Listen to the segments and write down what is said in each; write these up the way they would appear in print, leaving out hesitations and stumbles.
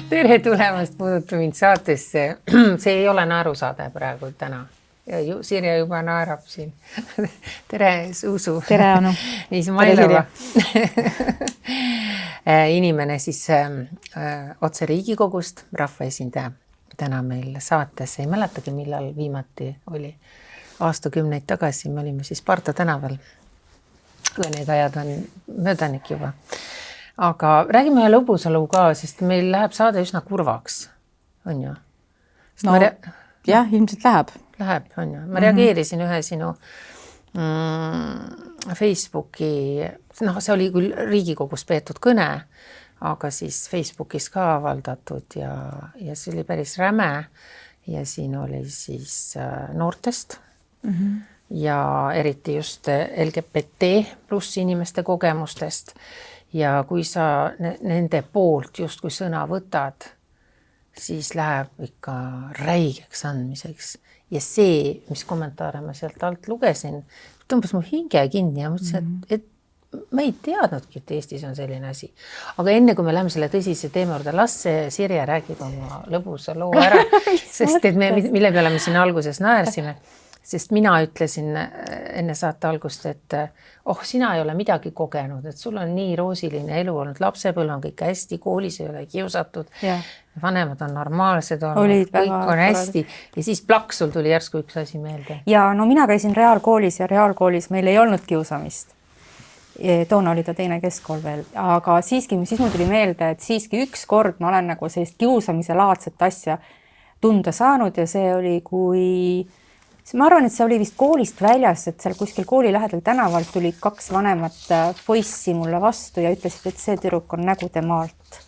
Tere tulemast Puuduta mind saatesse. See ei ole naerusaade praegu täna. Ja Sirje juba naerab siin. Tere, Suusu. Tere, Anu. Ismailova. Inimene siis otse Riigikogust, rahvaesindaja. Täna meil saates, ei mäletagi, millal viimati oli. Aastakümneid tagasi me olime siis Parta tänaval. Kui need ajad on möödanik juba. Aga räägime ühe lõbusa loo ka, sest meil läheb saade üsna kurvaks. On ju? No, jah, ilmselt läheb. Läheb, on ju. Ma reageerisin ühe sinu Facebooki, see oli küll Riigikogus peetud kõne, aga siis Facebookis ka avaldatud ja see oli päris räme ja siin oli siis noortest ja eriti just LGBT pluss inimeste kogemustest ja kui sa nende poolt justkui sõna võtad, siis läheb ikka räigeks andmiseks. Ja see, mis kommentaare ma sealt alt lugesin, tõmbas mu hinge kinni ja mõtlesin, et ma ei teadnudki, et Eestis on selline asi. Aga enne, kui me läheme selle tõsise teema juurde, las Sirje räägib oma lõbusa loo ära, sest et mille peale me siin alguses naersime. Sest mina ütlesin enne saate algust, et sina ei ole midagi kogenud, et sul on nii roosiline elu olnud, lapsepõlv on kõik hästi, koolis ei ole kiusatud, vanemad on normaalsed olnud, kõik on hästi ja siis plaks sul tuli järsku üks asi meelde. Ja no mina käisin reaalkoolis ja reaalkoolis meil ei olnud kiusamist. Toona oli ta teine keskkool veel, aga siis mul tuli meelde, et siiski üks kord ma olen nagu sellist kiusamise laadset asja tunda saanud ja see oli, ma arvan, et see oli vist koolist väljas, et seal kuskil kooli lähedal tänavalt tulid 2 vanemat poissi mulle vastu ja ütlesid, et see tüdruk on nägude maalt.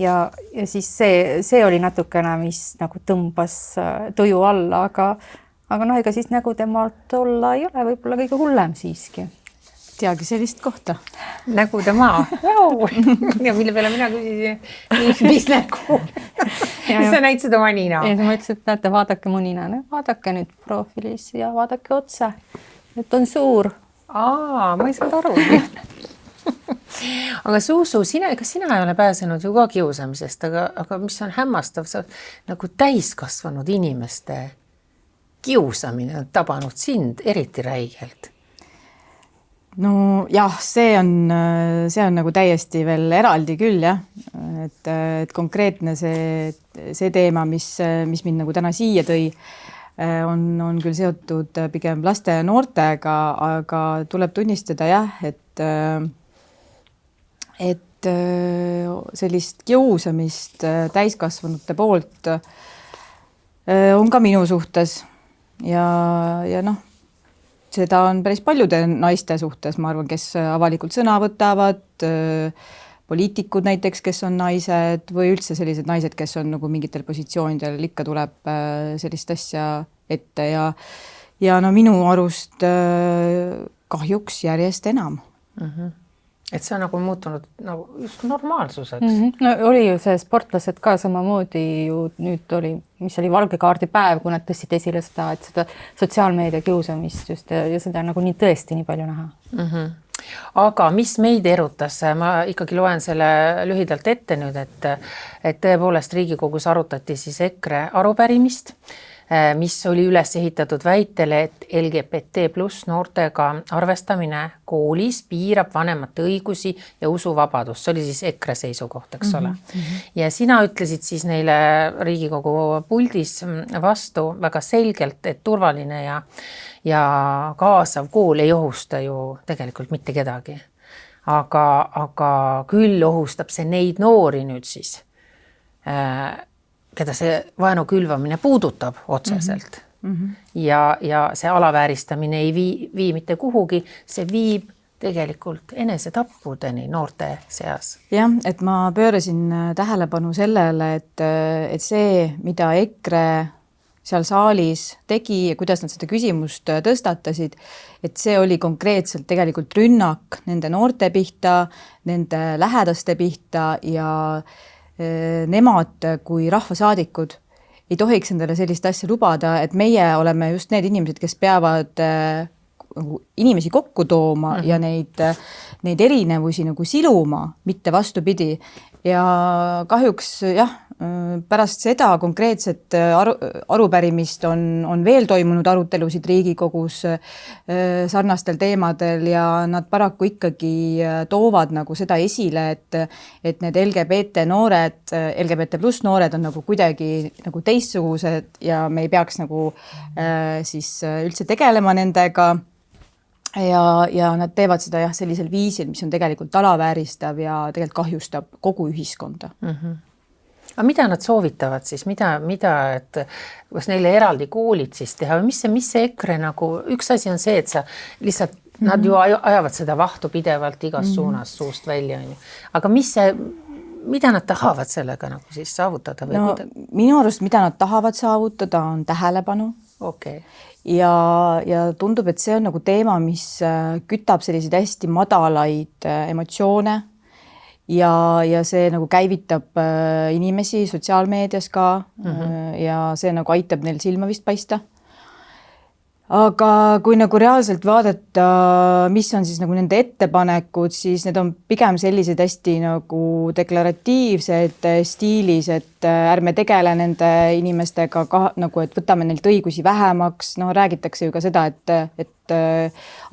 Ja siis see oli natukene, mis nagu tõmbas tuju alla, aga ega siis nägude maalt olla ei ole võib-olla kõige hullem siiski. Teagi sellist kohta. Nägude maa. Ja mille peale mina küsisin, mis nägu? Sa näitasid oma nina. Ja ma ütlesin, et näete, vaadake mu nina. Vaadake nüüd profiilis ja vaadake otse. Et on suur. Ma ei saanud aru. Aga Suusu, kas sina ei ole pääsenud ju ka kiusamisest, aga mis on hämmastav, sa nagu täiskasvanud inimeste kiusamine on tabanud sind eriti räigelt. No jah, see on nagu täiesti veel eraldi küll, jah. Et konkreetne see teema, mis mind nagu täna siia tõi, on küll seotud pigem laste ja noortega, aga tuleb tunnistada jah, et sellist kiusamist täiskasvanute poolt on ka minu suhtes ja seda on päris paljude naiste suhtes, ma arvan, kes avalikult sõna võtavad, poliitikud näiteks, kes on naised või üldse sellised naised, kes on nagu mingitel positsioonidel, ikka tuleb sellist asja ette ja minu arust kahjuks järjest enam. Et see on nagu muutunud nagu just normaalsuseks. No oli ju see sportlased ka samamoodi ju nüüd oli, mis oli valge kaardi päev, kui nad tõstsid esile seda sotsiaalmeedia kiusamist just ja seda nagu nii tõesti nii palju näha. Aga mis meid erutas, ma ikkagi loen selle lühidalt ette nüüd, et tõepoolest Riigikogus arutati siis EKRE arupärimist, mis oli üles ehitatud väitele, et LGBT pluss noortega arvestamine koolis piirab vanemate õigusi ja usuvabadust. See oli siis EKRE seisukoht, eks ole. Ja sina ütlesid siis neile Riigikogu puldis vastu väga selgelt, et turvaline ja kaasav kool ei ohusta ju tegelikult mitte kedagi. Aga küll ohustab see neid noori nüüd siis, keda see vaenu külvamine puudutab otseselt. Ja see alavääristamine ei vii mitte kuhugi, see viib tegelikult enesetappudeni noorte seas. Jah, et ma pöörasin tähelepanu sellele, et see, mida EKRE seal saalis tegi ja kuidas nad seda küsimust tõstatasid, et see oli konkreetselt tegelikult rünnak nende noorte pihta, nende lähedaste pihta ja nemad kui rahvasaadikud ei tohiks endale sellist asja lubada, et meie oleme just need inimesed, kes peavad inimesi kokku tooma ja neid erinevusi nagu siluma, mitte vastupidi. ja kahjuks jah, pärast seda konkreetset arupärimist on veel toimunud arutelusid Riigikogus sarnastel teemadel ja nad paraku ikkagi toovad nagu seda esile, et need LGBT pluss noored on nagu kuidagi nagu teistsugused ja me ei peaks nagu siis üldse tegelema nendega. Ja nad teevad seda jah, sellisel viisil, mis on tegelikult alavääristav ja tegelikult kahjustab kogu ühiskonda. Aga mida nad soovitavad siis, et kas neile eraldi koolid siis teha või mis see EKRE nagu, üks asi on see, et sa lihtsalt, nad ju ajavad seda vahtu pidevalt igas suunas suust välja, aga mida nad tahavad sellega nagu siis saavutada? Või minu arust, mida nad tahavad saavutada, on tähelepanu. Okay. Ja tundub, et see on nagu teema, mis kütab selliseid hästi madalaid emotsioone ja see nagu käivitab inimesi sotsiaalmeedias ka ja see nagu aitab neil silma vist paista. Aga kui nagu reaalselt vaadata, mis on siis nagu nende ettepanekud, siis need on pigem sellised hästi nagu deklaratiivsed stiilis, et ärme tegele nende inimestega nagu, et võtame neilt õigusi vähemaks. Räägitakse ju ka seda, et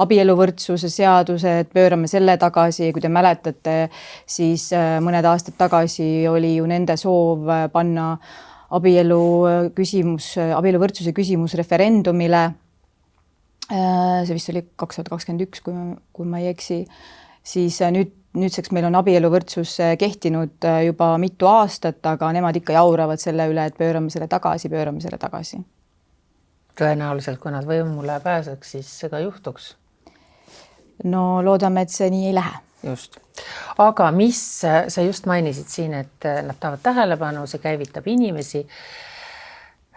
abieluvõrdsuse seadused, pöörame selle tagasi. Kui te mäletate, siis mõned aastad tagasi oli ju nende soov panna abieluvõrdsuse küsimus referendumile. See vist oli 2021, kui ma ei eksi, siis nüüdseks meil on abieluvõrdsus kehtinud juba mitu aastat, aga nemad ikka jauravad selle üle, et pöörame selle tagasi. Tõenäoliselt, kui nad võimule pääseks, siis see ka juhtuks. No loodame, et see nii ei lähe. Just. Aga mis sa just mainisid siin, et nad tahavad tähelepanu, see käivitab inimesi,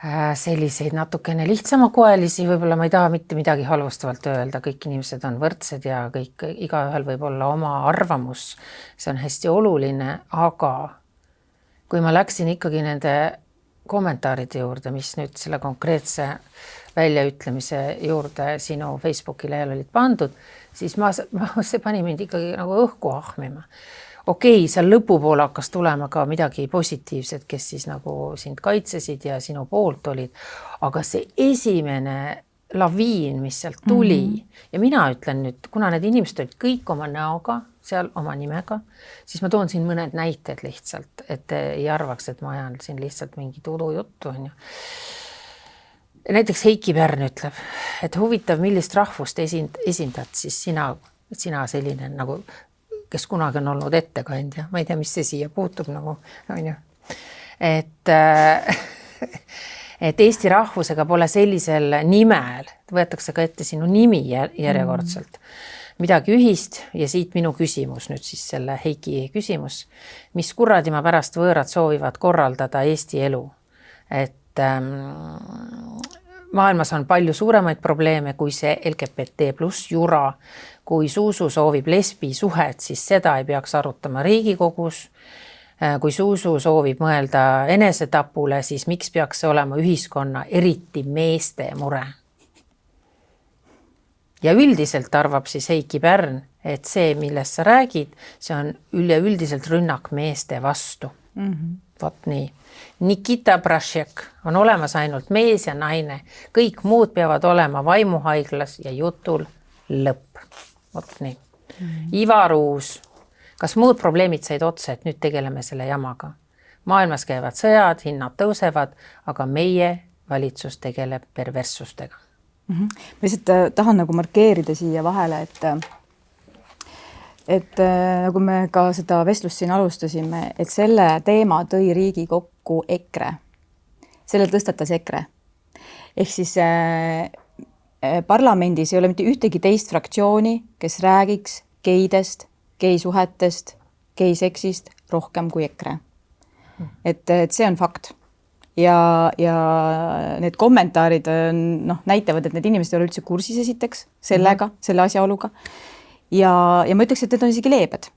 selliseid natukene lihtsamakoelisi, võib-olla ma ei taha mitte midagi halvustavalt öelda, kõik inimesed on võrdsed ja igaühel võib olla oma arvamus, see on hästi oluline, aga kui ma läksin ikkagi nende kommentaaride juurde, mis nüüd selle konkreetse väljaütlemise juurde sinu Facebooki lehel olid pandud, siis see pani mind ikkagi nagu õhku ahmima. Okei, seal lõpupoole hakkas tulema ka midagi positiivset, kes siis nagu sind kaitsesid ja sinu poolt olid, aga see esimene laviin, mis sealt tuli ja mina ütlen nüüd, kuna need inimesed olid kõik oma näoga, seal oma nimega, siis ma toon siin mõned näited lihtsalt, et ei arvaks, et ma ajan siin lihtsalt mingi tulujuttu. Näiteks Heiki Pärn ütleb, et huvitav, millist rahvust esindad siis sina selline nagu kes kunagi on olnud ettekandja. Ma ei tea, mis see siia puutub nagu. Et Eesti rahvusega pole sellisel nimel, võetakse ka ette sinu nimi järjekordselt. Midagi ühist ja siit minu küsimus nüüd siis selle Heiki küsimus. Mis kuradi ma pärast võõrad soovivad korraldada Eesti elu? Et maailmas on palju suuremaid probleeme kui see LGBT plus jura. Kui Suusu soovib lesbi suhet, siis seda ei peaks arutama Riigikogus. Kui Suusu soovib mõelda enesetapule, siis miks peaks see olema ühiskonna, eriti meeste mure? Ja üldiselt arvab siis Heiki Pärn, et see, millest sa räägid, see on üleüldiselt rünnak meeste vastu. Vot nii. Nikita Brašek on olemas ainult mees ja naine. Kõik muud peavad olema vaimuhaiglas ja jutul lõpp. Vot nii. Iva Ruus. Kas muud probleemid said otsa, et nüüd tegeleme selle jamaga? Maailmas käivad sõjad, hinnad tõusevad, aga meie valitsus tegeleb perverssustega. Ma lihtsalt tahan nagu markeerida siia vahele, et nagu me ka seda vestlust siin alustasime, et selle teema tõi Riigikokku EKRE. Selle tõstatas EKRE. Ehk siis parlamendis ei ole mitte ühtegi teist fraktsiooni, kes räägiks geidest, geisuhetest, geiseksist rohkem kui EKRE. Et see on fakt. Ja need kommentaarid näitavad, et need inimesed ei ole üldse kursis esiteks sellega, selle asjaoluga. Ja ma ütleks, et need on isegi leebed.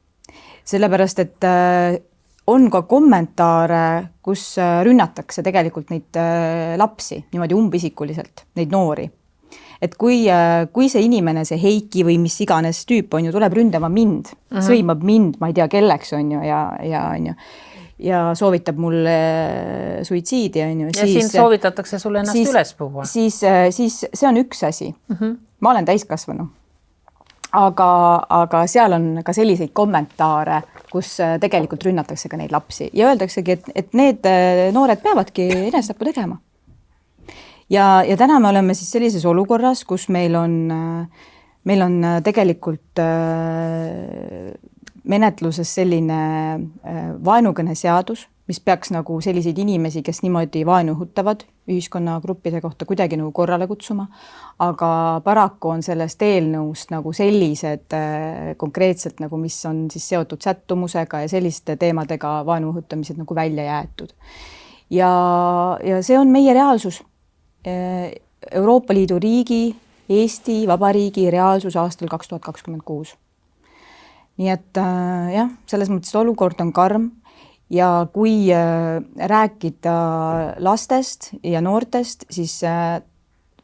Sellepärast, et on ka kommentaare, kus rünnatakse tegelikult neid lapsi niimoodi umbisikuliselt, neid noori. et kui see inimene, see Heiki või mis iganes tüüp on ju, tuleb ründama mind, sõimab mind, ma ei tea, kelleks on ju ja on ju, ja soovitab mulle suitsiidi, on ju. Ja siin soovitatakse sulle ennast üles puhua. Siis see on üks asi. Ma olen täiskasvanu. Aga seal on ka selliseid kommentaare, kus tegelikult rünnatakse ka neid lapsi ja öeldaksegi, et need noored peavadki enesetapu tegema. Ja täna me oleme siis sellises olukorras, kus meil on tegelikult menetluses selline vaenukõne seadus, mis peaks nagu selliseid inimesi, kes niimoodi vaenu õhutavad ühiskonnagruppide kohta kuidagi nagu korrale kutsuma, aga paraku on sellest eelnõust nagu sellised konkreetselt nagu, mis on siis seotud sättumusega ja selliste teemadega vaenu õhutamised nagu välja jäetud. Ja see on meie reaalsus. Euroopa Liidu riigi, Eesti Vabariigi reaalsus aastal 2026. Nii et jah, selles mõttes olukord on karm ja kui rääkida lastest ja noortest, siis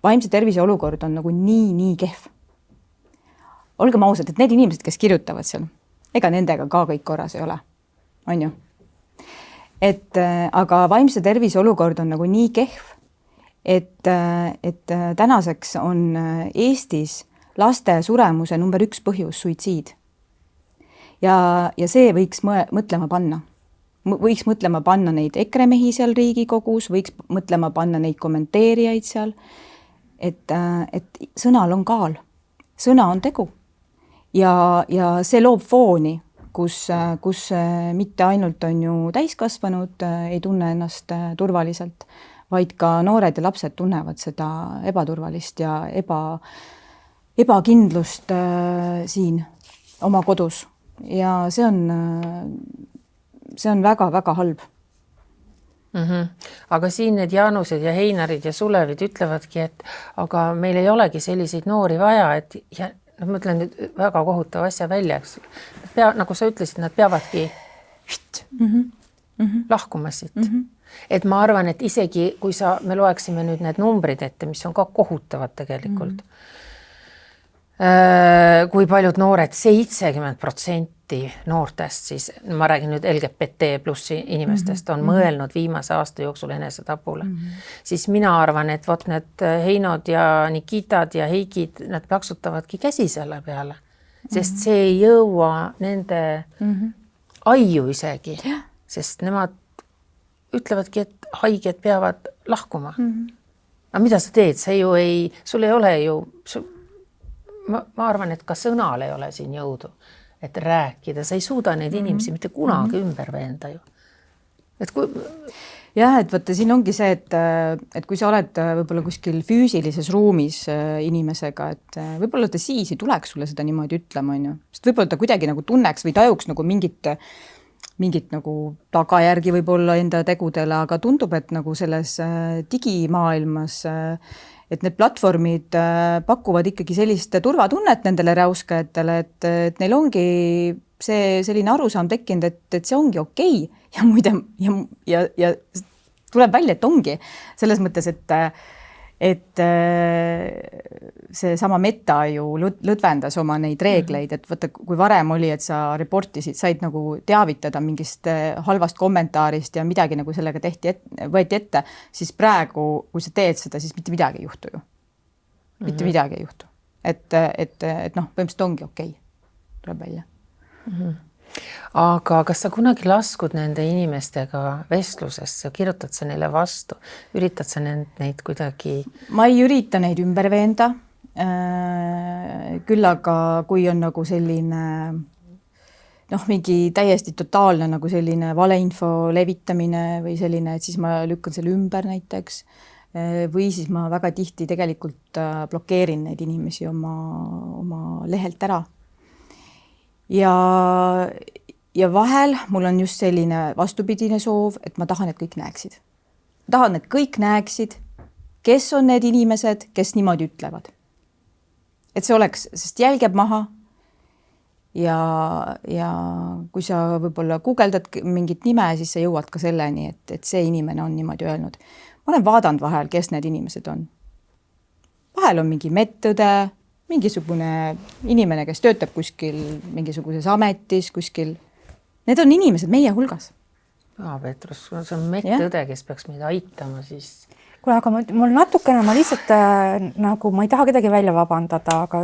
vaimse tervise olukord on nagu nii kehv. Olgem ausad, et need inimesed, kes kirjutavad seal, ega nendega ka kõik korras ei ole, on ju. Aga vaimse tervise olukord on nagu nii kehv, et tänaseks on Eestis laste suremuse number 1 põhjus suitsiid. Ja see võiks mõtlema panna. Võiks mõtlema panna neid EKRE mehi seal Riigikogus, võiks mõtlema panna neid kommenteerijaid seal, et sõnal on kaal, sõna on tegu. Ja see loob fooni, kus mitte ainult on ju täiskasvanud ei tunne ennast turvaliselt, vaid ka noored ja lapsed tunnevad seda ebaturvalist ja ebakindlust siin oma kodus. Ja see on väga-väga halb. Aga siin need Jaanused ja Heinarid ja Sulevid ütlevadki, et aga meil ei olegi selliseid noori vaja, et ja, ma ütlen nüüd väga kohutav asja välja, eks. Nagu sa ütlesid, nad peavadki lahkuma siit. Et ma arvan, et isegi kui me loeksime nüüd need numbrid ette, mis on ka kohutavad tegelikult, kui paljud noored, 70% noortest, siis ma räägin nüüd LGBT plussi inimestest, on mõelnud viimase aasta jooksul enesetapule. Siis mina arvan, et võt need Heinod ja Nikitad ja Heikid, nad plaksutavadki käsi selle peale, sest see ei jõua nende aiu isegi, sest nemad ütlevadki, et haiged peavad lahkuma. Aga mida sa teed? See ju sul ei ole ju, ma arvan, et ka sõnal ei ole siin jõudu, et rääkida. Sa ei suuda neid inimesi mitte kunagi ümber veenda ju. Et kui... Jah, et võtta, siin ongi see, et kui sa oled võib-olla kuskil füüsilises ruumis inimesega, et võib-olla ta siis ei tuleks sulle seda niimoodi ütlema, on ju. Sest võib-olla ta kuidagi nagu tunneks või tajuks nagu mingit nagu tagajärgi võib-olla enda tegudele, aga tundub, et nagu selles digimaailmas, et need platvormid pakuvad ikkagi sellist turvatunnet nendele räuskajatele, et neil ongi see selline arusaam tekkinud, et see ongi okei. Ja muide, ja tuleb välja, et ongi selles mõttes, et see sama Meta ju lõdvendas oma neid reegleid, et võtta, kui varem oli, et sa reportisid, said nagu teavitada mingist halvast kommentaarist ja midagi nagu sellega võeti ette, siis praegu, kui sa teed seda, siis mitte midagi ei juhtu ju. Mitte midagi ei juhtu. Et põhimõtteliselt ongi okei. Tuleb välja. Aga kas sa kunagi laskud nende inimestega vestlusest, sa kirjutad sa neile vastu, üritad sa neid kuidagi? Ma ei ürita neid ümber veenda, küll aga kui on nagu selline mingi täiesti totaalne nagu selline valeinfo levitamine või selline, et siis ma lükkan selle ümber näiteks või siis ma väga tihti tegelikult blokeerin neid inimesi oma lehelt ära. Ja vahel mul on just selline vastupidine soov, et ma tahan, et kõik näeksid. Ma tahan, et kõik näeksid, kes on need inimesed, kes niimoodi ütlevad. Et see oleks, sest jälgeb maha ja kui sa võib-olla guugeldad mingit nime, siis sa jõuad ka selleni, et see inimene on niimoodi öelnud. Ma olen vaadanud vahel, kes need inimesed on. vahel on mingi medõde, mingisugune inimene, kes töötab kuskil mingisuguses ametis kuskil. Need on inimesed meie hulgas. Peetrus, see on medõde, kes peaks meid aitama, siis... Kuule, aga mul natukene, ma lihtsalt nagu, ma ei taha kedagi välja vabandada, aga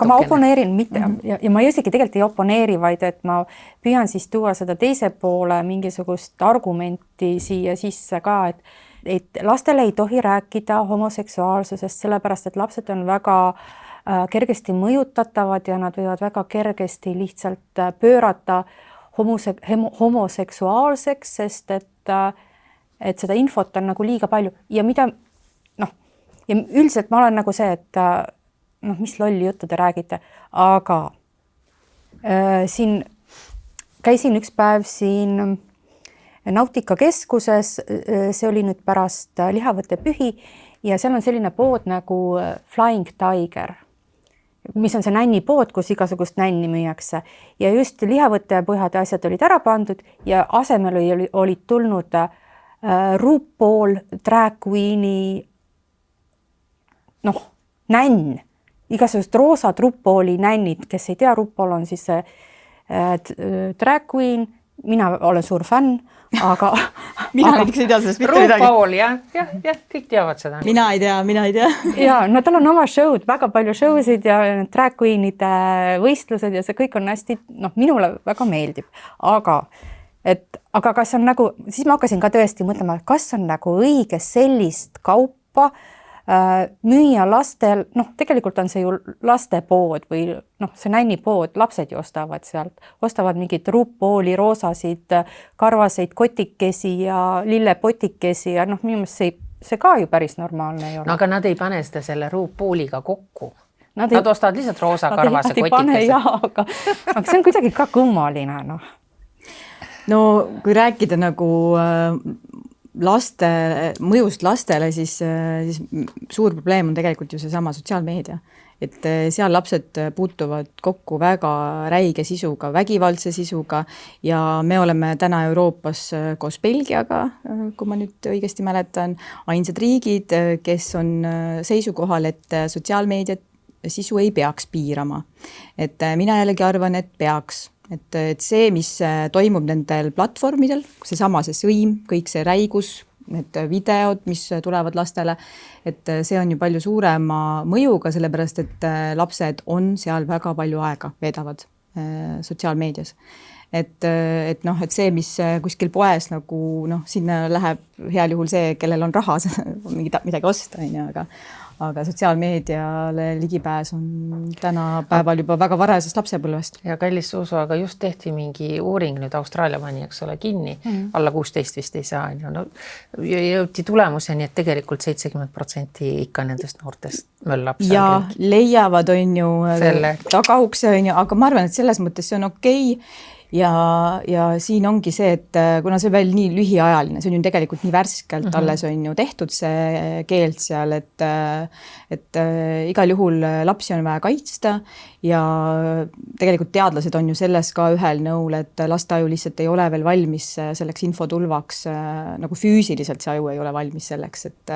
ma oponeerin mitte, ja ma isegi tegelikult ei oponeeri, vaid et ma püüan siis tuua seda teise poole mingisugust argumenti siia sisse ka, et lastele ei tohi rääkida homoseksuaalsusest, sellepärast, et lapsed on väga kergesti mõjutatavad ja nad võivad väga kergesti lihtsalt pöörata homoseksuaalseks, sest et seda infot on nagu liiga palju ja mida, ja üldiselt ma olen nagu see, et mis lolli juttu te räägite, aga siin käisin üks päev siin Nautikakeskuses, see oli nüüd pärast lihavõttepühi ja seal on selline pood nagu Flying Tiger, mis on see nännipood, kus igasugust nänni müüakse ja just lihavõttepõhjade asjad olid ära pandud ja asemel olid tulnud RuPaul, drag queen'i nänn, igasugust roosad RuPauli nännid, kes ei tea, RuPaul on siis drag queen, mina olen suur fänn, aga mina näiteks ei tea sellest mitte midagi. RuPaul, jah, kõik teavad seda. Mina ei tea. Ja, no tal on oma show'd, väga palju show'sid ja drag queen'ide võistlused ja see kõik on hästi, minule väga meeldib, aga kas on nagu, siis ma hakkasin ka tõesti mõtlema, kas on nagu õige sellist kaupa müüa lastel, tegelikult on see ju lastepood või see nännipood, lapsed ju ostavad mingid RuPauli roosasid, karvaseid kotikesi ja lillepotikesi ja minu meelest see ka ju päris normaalne ei ole. No aga nad ei pane seda selle RuPauliga kokku. Nad ostavad lihtsalt roosa karvase kotikesi. Aga see on kuidagi ka kummaline, No kui rääkida nagu mõjust lastele, siis suur probleem on tegelikult ju seesama sotsiaalmeedia. Et seal lapsed puutuvad kokku väga räige sisuga, vägivaldse sisuga ja me oleme täna Euroopas koos Belgiaga, kui ma nüüd õigesti mäletan, ainsad riigid, kes on seisukohal, et sotsiaalmeediat sisu ei peaks piirama. Et mina jällegi arvan, et peaks. Et see, mis toimub nendel platvormidel, seesama see sõim, kõik see räigus, need videod, mis tulevad lastele, et see on ju palju suurema mõjuga, sellepärast et lapsed on seal väga palju aega veedavad sotsiaalmeedias. Et see, mis kuskil poes nagu, sinna läheb heal juhul see, kellel on raha midagi osta, aga sotsiaalmeediale ligipääs on tänapäeval juba väga varasest lapsepõlvest. Ja kallis Suusu, aga just tehti mingi uuring nüüd Austraalia pani, eks ole, kinni, alla 16 vist ei saa. Jõuti tulemuseni, et tegelikult 70% ikka nendest noortest möllab. Ja leiavad on ju tagaukse, aga ma arvan, et selles mõttes see on okei. Ja siin ongi see, et kuna see veel nii lühiajaline, see on ju tegelikult nii värskelt alles on ju tehtud see keeld seal, et igal juhul lapsi on vaja kaitsta ja tegelikult teadlased on ju selles ka ühel nõul, et lasteaju lihtsalt ei ole veel valmis selleks infotulvaks, nagu füüsiliselt see aju ei ole valmis selleks, et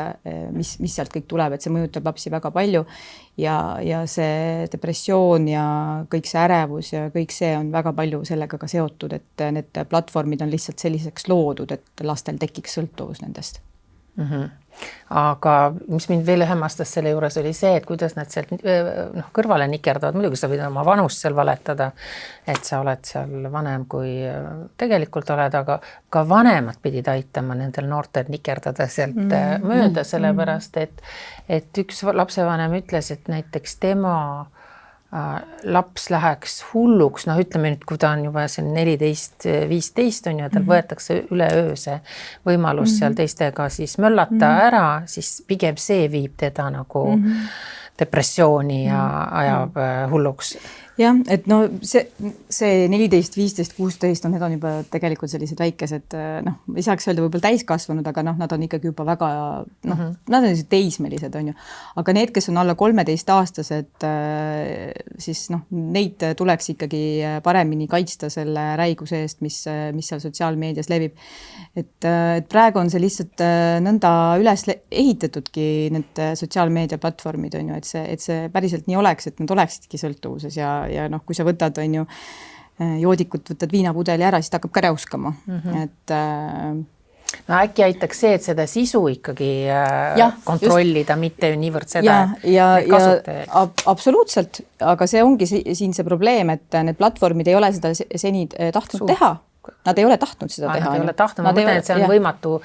mis sealt kõik tuleb, et see mõjutab lapsi väga palju ja see depressioon ja kõik see ärevus ja kõik see on väga palju sellega ka seotud, et need platvormid on lihtsalt selliseks loodud, et lastel tekiks sõltuvus nendest. Aga mis mind veel hämmastas selle juures oli see, et kuidas nad sealt kõrvale nikerdavad, muidugi sa võid oma vanust seal valetada, et sa oled seal vanem kui tegelikult oled, aga ka vanemad pidid aitama nendel noortel nikerdada sealt mööda, sellepärast, et üks lapsevanem ütles, et näiteks tema laps läheks hulluks, ütleme nüüd, kui ta on juba 14-15 on ju, tal võetakse üleöö see võimalus seal teistega siis möllata ära, siis pigem see viib teda nagu depressiooni ja ajab hulluks. jah, et no see 14, 15, 16, need on juba tegelikult sellised väikesed, ei saaks öelda võib-olla täiskasvanud, aga nad on ikkagi juba väga, nad on sellised teismelised, on ju. Aga need, kes on alla 13-aastased, siis neid tuleks ikkagi paremini kaitsta selle räiguse eest, mis seal sotsiaalmeedias levib. Et praegu on see lihtsalt nõnda üles ehitatudki need sotsiaalmeedia platvormid, on ju, et see päriselt nii oleks, et nad oleksidki sõltuvuses ja kui sa võtad, on ju, joodikut, võtad viinapudeli ära, siis ta hakkab ka räuskama. Et no äkki aitaks see, et seda sisu ikkagi kontrollida, mitte niivõrd seda kasutajaid. Absoluutselt, aga see ongi siin see probleem, et need platvormid ei ole seda seni tahtnud teha. Nad ei ole tahtnud seda teha. Nad ei ole tahtnud, ma mõtlen, et see on võimatu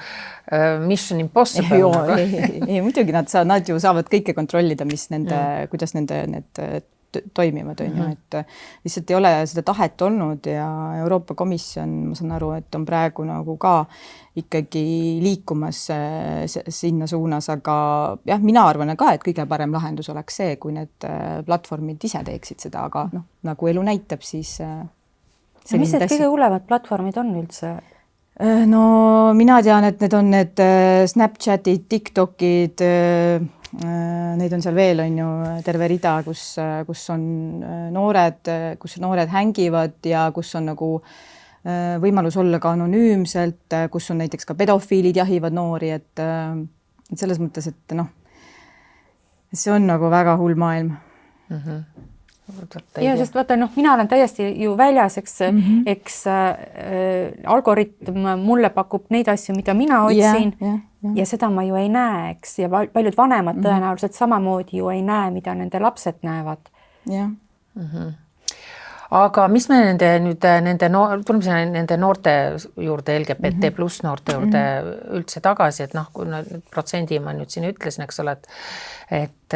mission impossible. Ei, muidugi nad ju saavad kõike kontrollida, mis kuidas need toimivad, on ju, et lihtsalt ei ole seda tahet olnud ja Euroopa Komisjon, ma saan aru, et on praegu nagu ka ikkagi liikumas sinna suunas, aga jah, mina arvan ka, et kõige parem lahendus oleks see, kui need platvormid ise teeksid seda, aga nagu elu näitab, siis mis need kõige hullemad platvormid on üldse? No mina tean, et need on need Snapchatid, TikTokid, neid on seal veel, on ju, terve rida, kus on noored hängivad ja kus on nagu võimalus olla ka anonüümselt, kus on näiteks ka pedofiilid jahivad noori, et selles mõttes, et see on nagu väga hull maailm. Ja, sest vaata, mina olen täiesti ju väljas, eks algoritm mulle pakub neid asju, mida mina otsin ja seda ma ju ei näe, eks, ja paljud vanemad tõenäoliselt samamoodi ju ei näe, mida nende lapsed näevad. Jah. Aga mis me nende noorte juurde, LGBT plus noorte juurde üldse tagasi, et kui protsendi ma nüüd siin ütlesin, eks ole, et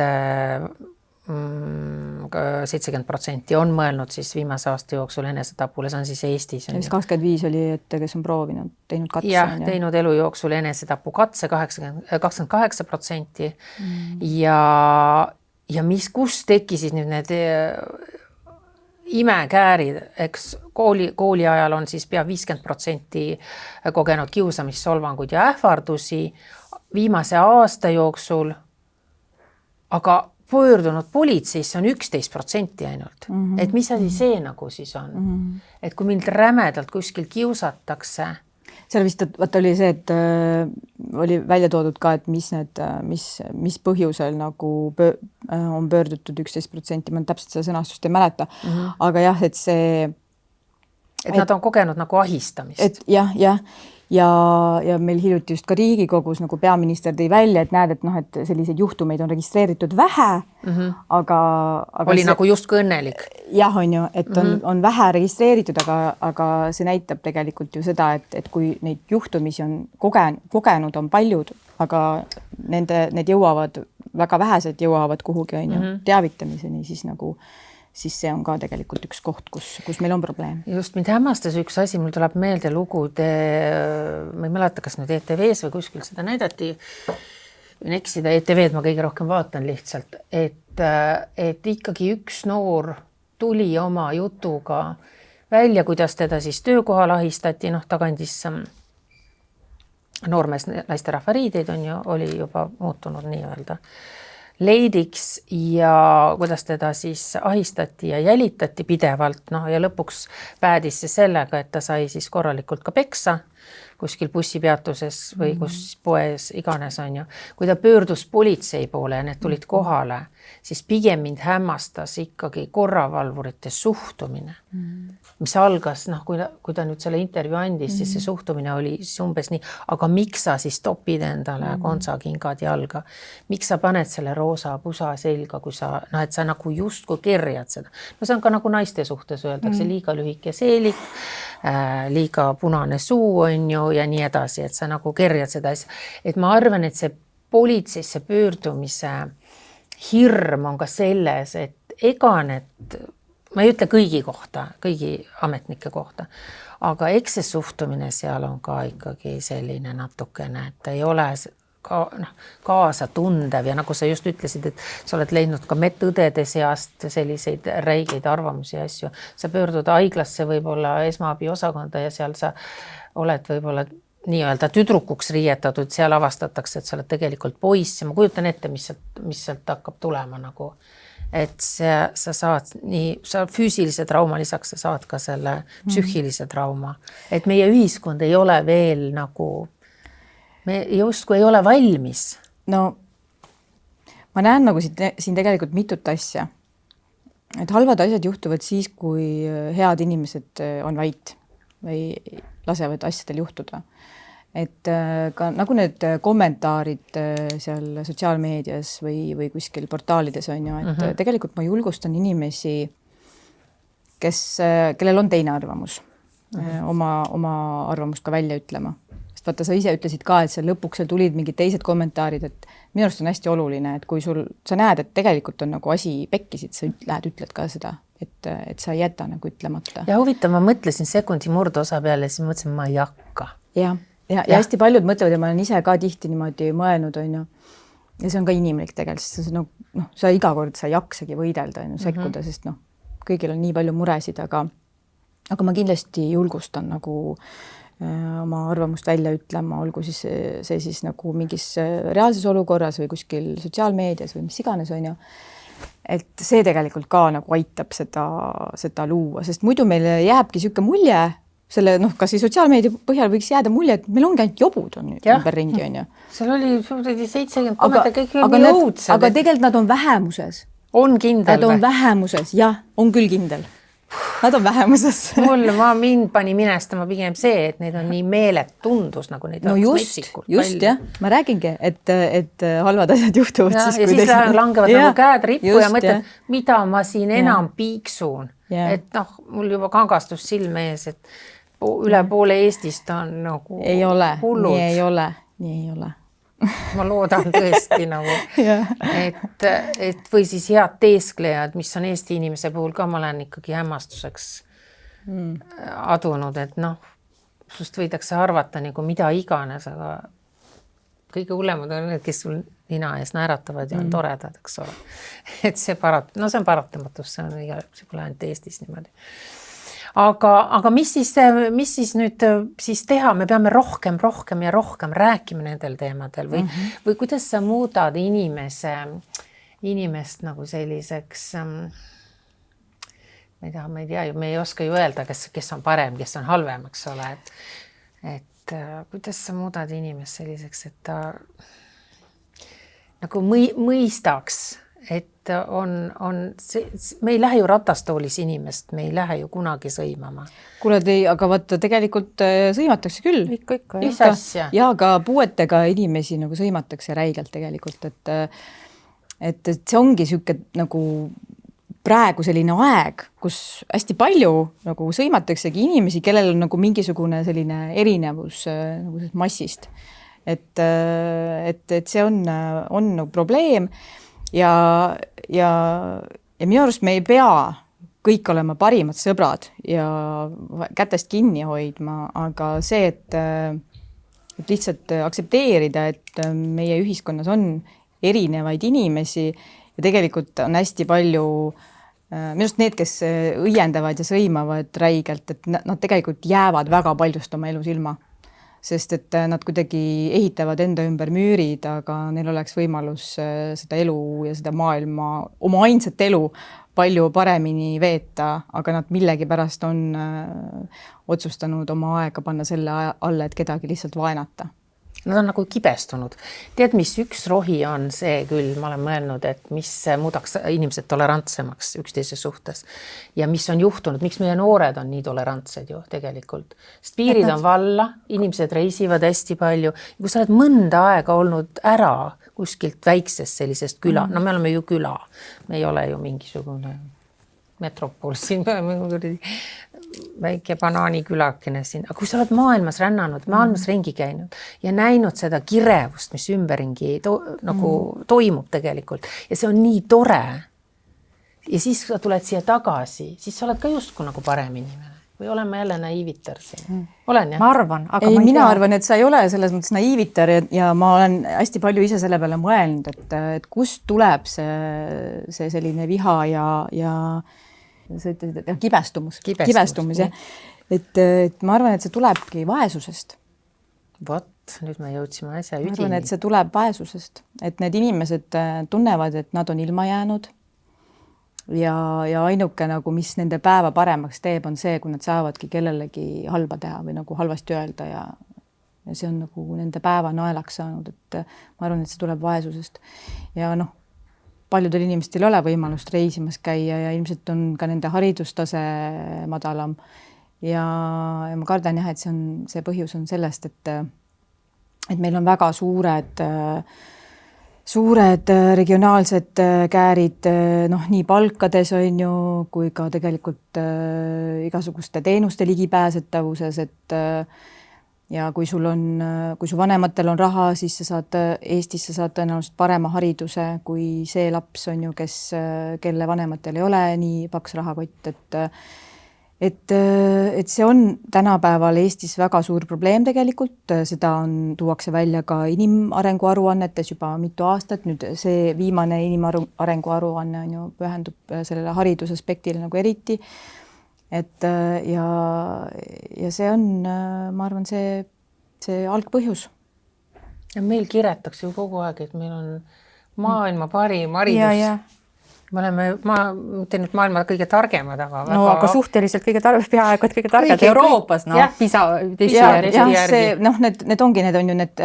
70% on mõelnud siis viimase aasta jooksul enesetapule, see on siis Eestis. 25 oli, et kes on proovinud, teinud katse. Jah, teinud elu jooksul enesetapu katse 28% ja kus tekkisid nüüd need imekäärid, eks kooli ajal on siis pea 50% kogenud kiusamist, solvanguid ja ähvardusi viimase aasta jooksul, aga pöördunud politseisse on 11% ainult. Et mis asi see nagu siis on? Et kui mind rämedalt kuskil kiusatakse. Seal vist oli see, et oli välja toodud ka, et mis põhjusel nagu on pöördutud 11%, ma täpselt seda sõnastust ei mäleta, aga jah, et see... Et nad on kogenud nagu ahistamist. Et jah. Ja meil hiljuti just ka Riigikogus nagu peaminister tõi välja, et näed, et selliseid juhtumeid on registreeritud vähe, aga oli nagu just õnnelik. Jah, on ju, et on vähe registreeritud, aga see näitab tegelikult ju seda, et kui neid juhtumisi on kogenud on paljud, aga need jõuavad, väga vähesed jõuavad kuhugi, on ju, teavitamiseni, siis see on ka tegelikult üks koht, kus meil on probleem. Just mind hämmastas üks asi, mul tuleb meelde lugu, ma ei mäleta, kas nüüd ETV-s või kuskil seda näidati, või eksida, ETV-d ma kõige rohkem vaatan lihtsalt, et ikkagi üks noor tuli oma jutuga välja, kuidas teda siis töökohal ahistati, tagandis noormees naisterahva riideid on ju, oli juba muutunud nii-öelda leidiks ja kuidas teda siis ahistati ja jälitati pidevalt, ja lõpuks päädis see sellega, et ta sai siis korralikult ka peksa kuskil bussipeatuses või kus poes iganes on ju. Kui ta pöördus politsei poole ja need tulid kohale, siis pigem mind hämmastas ikkagi korravalvurite suhtumine, mis algas, kui ta nüüd selle intervjuu andis, siis see suhtumine oli siis umbes nii, aga miks sa siis topid endale kontsakingad jalga? Miks sa paned selle roosa pusa selga, kui sa, et sa nagu justkui kerjad seda? See on ka nagu naiste suhtes öeldakse, liiga lühike seelik, liiga punane suu on ju ja nii edasi, et sa nagu kerjad seda asja. Et ma arvan, et see politseisse pöördumise hirm on ka selles, et ega need, ma ei ütle kõigi kohta, kõigi ametnike kohta, aga eks see suhtumine seal on ka ikkagi selline natukene, et ei ole kaasa tundev ja nagu sa just ütlesid, et sa oled leidnud ka medõdede seast selliseid räigeid arvamusi ja asju. Sa pöördud haiglasse võib-olla esmaabiosakonda ja seal sa oled võib-olla nii-öelda tüdrukuks riietatud, seal avastatakse, et sa oled tegelikult poiss ja ma kujutan ette, mis sealt hakkab tulema nagu. Et sa saad sa füüsilise trauma lisaks sa saad ka selle psüühilise trauma. Et meie ühiskond ei ole veel nagu me justkui ei ole valmis. No ma näen nagu siin tegelikult mitut asja. Et halvad asjad juhtuvad siis, kui head inimesed on vait või lasevad asjadel juhtuda. Et ka nagu need kommentaarid seal sotsiaalmeedias või kuskil portaalides on ju, et tegelikult ma julgustan inimesi, kellel on teine arvamus, oma arvamust ka välja ütlema. Vaata, sa ise ütlesid ka, et seal lõpuks seal tulid mingid teised kommentaarid, et minu arust on hästi oluline, et kui sa näed, et tegelikult on nagu asi pekkisid, sa ütled ka seda, et sa ei jäta nagu ütlemata. Ja huvitav, ma mõtlesin sekundi murdosa peale ja siis mõtlesin, ma ei hakka. Ja hästi paljud mõtlevad ja ma olen ise ka tihti niimoodi mõelnud, on ju. Ja see on ka inimlik tegelikult, sa iga kord sa ei jaksagi võidelda, sekkuda, sest kõigil on nii palju muresid, aga ma kindlasti julgustan nagu oma arvamust välja ütlema, olgu siis see siis nagu mingis reaalses olukorras või kuskil sotsiaalmeedias või mis iganes on ju. Et see tegelikult ka nagu aitab seda luua, sest muidu meil jääbki siuke mulje, selle kas või sotsiaalmeedia põhjal võiks jääda mulje, et meil ongi ainult jobud on ümber ringi on ju. Seal oli 70 kommentaari, kõik oli õudsed. Aga tegelikult nad on vähemuses. On kindel Nad on vähemuses, jah, on küll kindel. Nad on vähemuses. Mind pani minestama pigem see, et neid on nii meelet tundus, nagu neid on metsikult. Just, jah. Ma räägingi, et halvad asjad juhtuvad ja, siis, kui ja siis langevad nagu käed rippu ja mõtled, mida ma siin enam piiksuun. Et mul juba kangastus silme ees, et üle poole Eestist on nagu ei ole, hullud. Nii ei ole. Ma loodan tõesti nagu, et või siis head teesklejad, mis on Eesti inimese puhul ka, ma olen ikkagi hämmastuseks adunud, et sust võidakse arvata nagu mida iganes, aga kõige hullemad on need, kes sul nina ees naeratavad ja on toredad, eks ole. Et see on paratamatus, see on ainult Eestis niimoodi. Aga mis siis nüüd siis teha? Me peame rohkem ja rohkem rääkima nendel teemadel või kuidas sa muudad inimest nagu selliseks, ma ei tea, me ei oska ju öelda, kes on parem, kes on halvem, eks ole, et kuidas sa muudad inimest selliseks, et ta nagu mõistaks, et me ei lähe ju ratastoolis inimest, me ei lähe ju kunagi sõimama. Kuule, aga vaata, tegelikult sõimatakse küll. Ikka. Ja ka puuetega inimesi nagu sõimatakse räigelt tegelikult, et see ongi siuke nagu praegu selline aeg, kus hästi palju nagu sõimataksegi inimesi, kellel on nagu mingisugune selline erinevus nagu massist. Et see on nagu probleem. Ja minu arust me ei pea kõik olema parimad sõbrad ja kätest kinni hoidma, aga see, et lihtsalt aktsepteerida, et meie ühiskonnas on erinevaid inimesi ja tegelikult on hästi palju minu arust need, kes õiendavad ja sõimavad räigelt, et nad tegelikult jäävad väga paljust oma elus ilma. Sest et nad kuidagi ehitavad enda ümber müürid, aga neil oleks võimalus seda elu ja seda maailma, oma ainsat elu palju paremini veeta, aga nad millegi pärast on otsustanud oma aega panna selle alla, et kedagi lihtsalt vaenata. Nad on nagu kibestunud. Tead, mis üks rohi on see küll, ma olen mõelnud, et mis muudaks inimesed tolerantsemaks üksteise suhtes ja mis on juhtunud, miks meie noored on nii tolerantsed ju tegelikult. Sest piirid on valla, inimesed reisivad hästi palju ja kui sa oled mõnda aega olnud ära kuskilt väiksest sellisest küla, no me oleme ju küla, me ei ole ju mingisugune metropol siin, väike banaanikülakene siin, aga kui sa oled maailmas rännanud, maailmas ringi käinud ja näinud seda kirevust, mis ümberringi nagu toimub tegelikult ja see on nii tore ja siis sa tuled siia tagasi, siis sa oled ka justkui nagu parem inimene. või olen ma jälle naiivitar siin? Olen jah? Ma arvan, aga ei, ma ei mina tea. arvan, et sa ei ole selles mõttes naiivitar ja ma olen hästi palju ise selle peale mõelnud, et kust tuleb see selline viha ja sa ütled, et kibestumus, jah. Et ma arvan, et see tulebki vaesusest. Vot, nüüd me jõudsime asja Ma üdini. arvan, et see tuleb vaesusest, et need inimesed tunnevad, et nad on ilma jäänud ja ainuke nagu, mis nende päeva paremaks teeb, on see, kui nad saavadki kellelegi halba teha või nagu halvasti öelda ja see on nagu nende päeva naelaks saanud, et ma arvan, et see tuleb vaesusest. Ja noh, paljudel inimestel ei ole võimalust reisimas käia ja ilmselt on ka nende haridustase madalam. Ja ma kardan jah, et see põhjus on sellest, et meil on väga suured regionaalsed käärid, noh, nii palkades on ju, kui ka tegelikult igasuguste teenuste ligipääsetavuses, et ja kui su vanematel on raha, siis Eestis sa saad tõenäoliselt parema hariduse kui see laps on ju, kelle vanematel ei ole nii paks rahakott, et see on tänapäeval Eestis väga suur probleem tegelikult, seda tuuakse välja ka inimarengu aruannetes juba mitu aastat, nüüd see viimane inimarengu aruanne on ju pühendub sellele haridusaspektile nagu eriti, et ja see on, ma arvan, see algpõhjus. Ja meil kiretakse ju kogu aeg, et meil on maailma parim haridus. Ja. Me oleme, mitte nüüd maailma kõige targemad, aga väga... No, aga suhteliselt peaaegu et kõige targad Euroopas, no, PISA testi järgi. Noh, need on ju need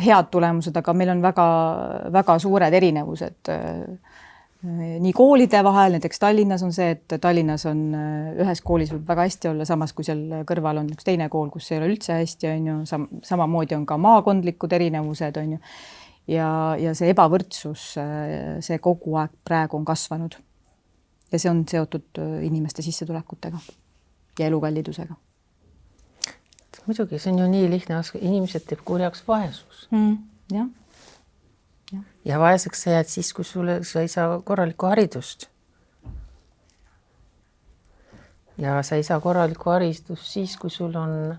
head tulemused, aga meil on väga, väga suured erinevused nii koolide vahel, näiteks Tallinnas on see, et Tallinnas on ühes koolis võib väga hästi olla, samas kui seal kõrval on üks teine kool, kus ei ole üldse hästi, on ju, samamoodi on ka maakondlikud erinevused, on ju. Ja see ebavõrdsus, see kogu aeg praegu on kasvanud. Ja see on seotud inimeste sissetulekutega ja elukallidusega. Muidugi, see on ju nii lihtne, inimesed teeb kurjaks vaesus. Jah. Ja vaeseks sa jääd siis, kui sa ei saa korralikku haridust. Ja sa ei saa korralikku haridust siis, kui sul on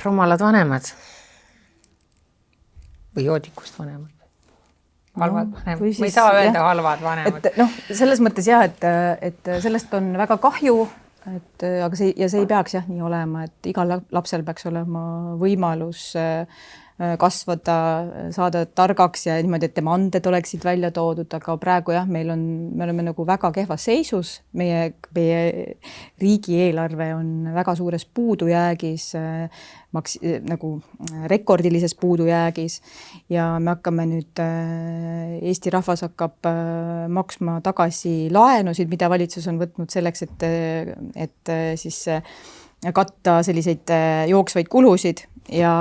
rumalad vanemad. Või joodikust vanemad. Halvad vanemad. Ma ei saa öelda halvad vanemad. Et, selles mõttes jah, et sellest on väga kahju, aga see ei peaks jah nii olema, et igal lapsel peaks olema võimalus kasvada, saada targaks ja niimoodi, et tema anded oleksid välja toodud, aga praegu jah, me oleme nagu väga kehvas seisus, meie riigieelarve on väga suures puudujäägis, nagu rekordilises puudujäägis ja me hakkame nüüd, Eesti rahvas hakkab maksma tagasi laenusid, mida valitsus on võtnud selleks, et siis katta selliseid jooksvaid kulusid ja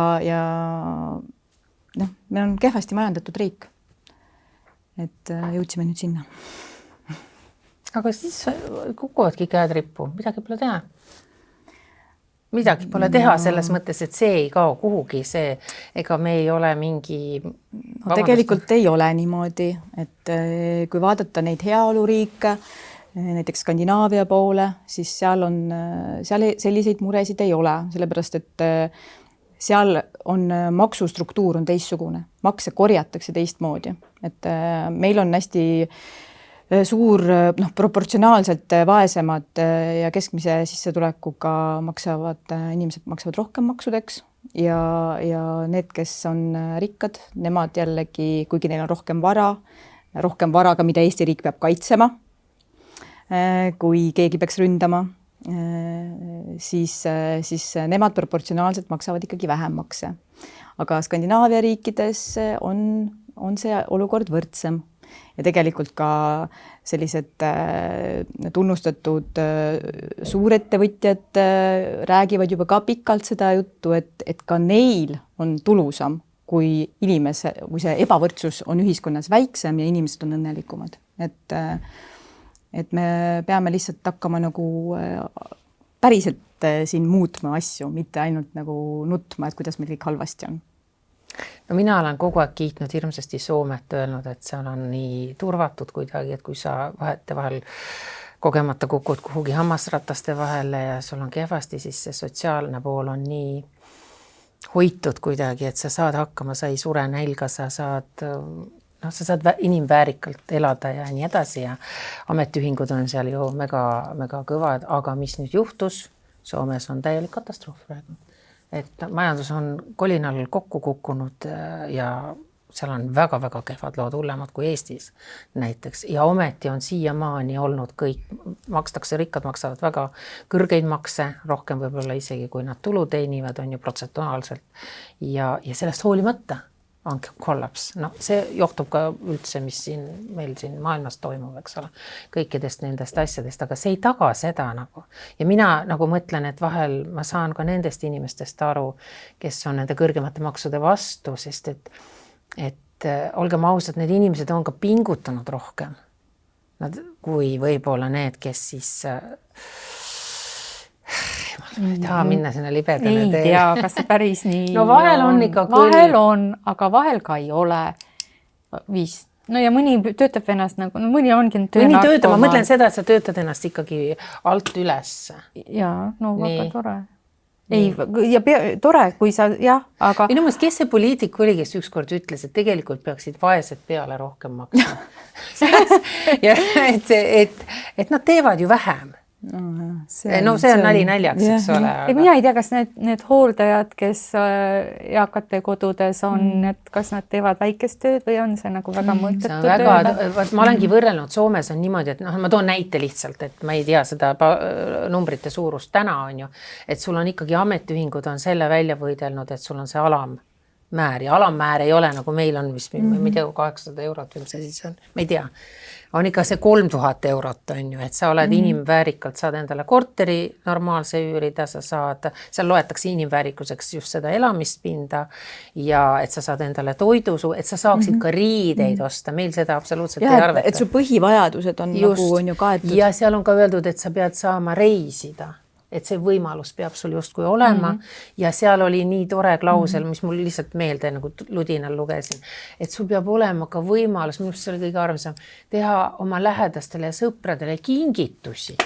meil on kehvasti majandatud riik. Et jõudsime nüüd sinna. Aga siis kukuvadki käed rippu, midagi pole teha. Midagi pole teha selles mõttes, et see ei kao kuhugi, ega me ei ole mingi... No, tegelikult ei ole niimoodi, et kui vaadata neid heaoluriike, näiteks Skandinaavia poole, siis seal selliseid muresid ei ole, sellepärast, et seal on maksustruktuur on teistsugune, makse korjatakse teistmoodi, et meil on hästi suur, proportsionaalselt vaesemad ja keskmise sissetulekuga inimesed maksavad rohkem maksudeks ja need, kes on rikkad, nemad jällegi, kuigi neil on rohkem varaga, mida Eesti riik peab kaitsema, kui keegi peaks ründama, siis nemad proportsionaalselt maksavad ikkagi vähem makse. Aga Skandinaavia riikides on see olukord võrdsem. Ja tegelikult ka sellised tunnustatud suurettevõtjad räägivad juba ka pikalt seda juttu, et ka neil on tulusam, kui see ebavõrdsus on ühiskonnas väiksem ja inimesed on õnnelikumad. Et me peame lihtsalt hakkama nagu päriselt siin muutma asju, mitte ainult nagu nutma, et kuidas meil kõik halvasti on. No mina olen kogu aeg kiitnud hirmsasti Soomet öelnud, et seal on nii turvatud kuidagi, et kui sa vahetevahel kogemata kukud kuhugi hammasrataste vahele ja sul on kehvasti, siis see sotsiaalne pool on nii hoitud kuidagi, et sa saad hakkama, sa ei sure nälga, sa saad inimväärikalt elada ja nii edasi ja ametiühingud on seal ju mega kõvad, aga mis nüüd juhtus? Soomes on täielik katastroof praegu. Et majandus on kolinal kokku kukkunud ja seal on väga-väga kehvad lood, hullemad kui Eestis näiteks. Ja ometi on siiamaani olnud kõik, makstakse, rikkad maksavad väga kõrgeid makse, rohkem võib-olla isegi kui nad tulu teenivad, on ju protsentuaalselt. Ja sellest hoolimata on kollaps. No see johtub ka üldse, mis meil siin maailmas toimub, eks ole, kõikidest nendest asjadest, aga see ei taga seda nagu. Ja mina nagu mõtlen, et vahel ma saan ka nendest inimestest aru, kes on nende kõrgemate maksude vastu, sest et olgem ausad, need inimesed on ka pingutanud rohkem. Nad, kui võib-olla need, kes siis ei taha minna sinna libedale ei tea, kas see päris nii no vahel on ikka küll. Vahel on, aga vahel ka ei ole vist. No ja mõni töötab ennast nagu, no mõni ongi mõni töötab, ma mõtlen seda, et sa töötad ennast ikkagi alt üles. Jaa, no väga tore. Ei, ja tore, kui sa, jah, aga... Minu mõelest, kes see poliitik oli, kes ükskord ütles, et tegelikult peaksid vaesed peale rohkem maksma. ja et nad teevad ju vähem. See on nali naljaks, eks ole. Aga... Mina ei tea, kas need hooldajad, kes eakate kodudes on, et kas nad teevad väikest tööd või on see nagu väga mõttetu tööd? Ma olengi võrrelnud, Soomes on niimoodi, et ma toon näite lihtsalt, et ma ei tea seda numbrite suurust täna on ju, et sul on ikkagi ametiühingud on selle välja võidelnud, et sul on see alammäär ja alammäär ei ole nagu meil on, mis ma ei tea, 800 eurot või mis see siis on, ma ei tea. On ikka see 3000 eurot on ju, et sa oled inimväärikalt, saad endale korteri normaalse üürida, seal loetakse inimväärikuseks just seda elamispinda ja et sa saad endale toidusu, et sa saaksid ka riideid osta, meil seda absoluutselt ei arveta. Et su põhivajadused on just, nagu on ju kaetud. Ja seal on ka öeldud, et sa pead saama reisida. Et see võimalus peab sul justkui olema ja seal oli nii tore klausel, mis mul lihtsalt meelde nagu ludinal lugesin, et sul peab olema ka võimalus, minu arust see oli kõige armsam, teha oma lähedastele ja sõpradele kingitusi.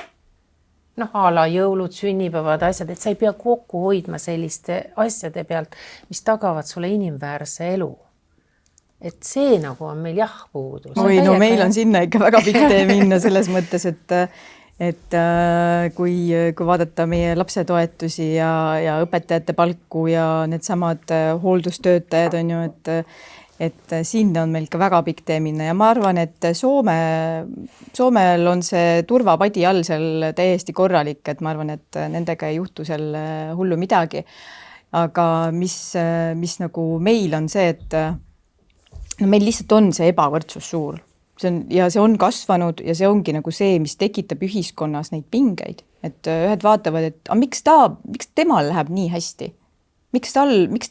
Noh, ala jõulud, sünnipäevad, asjad, et sa ei pea kokku hoidma selliste asjade pealt, mis tagavad sulle inimväärse elu. Et see nagu on meil puudus. Oi, no meil on sinna ikka väga pikk tee minna selles mõttes, et kui vaadata meie lapsetoetusi ja õpetajate palku ja need samad hooldustöötajad on ju, et siin on meil ka väga pikk tee minna ja ma arvan, et Soomel on see turvapadi all seal täiesti korralik, et ma arvan, et nendega ei juhtu seal hullu midagi. Aga mis nagu meil on see, et meil lihtsalt on see ebavõrdsus suur. See on kasvanud ja see ongi nagu see, mis tekitab ühiskonnas neid pingeid. Et ühed vaatavad, et miks temal läheb nii hästi? Miks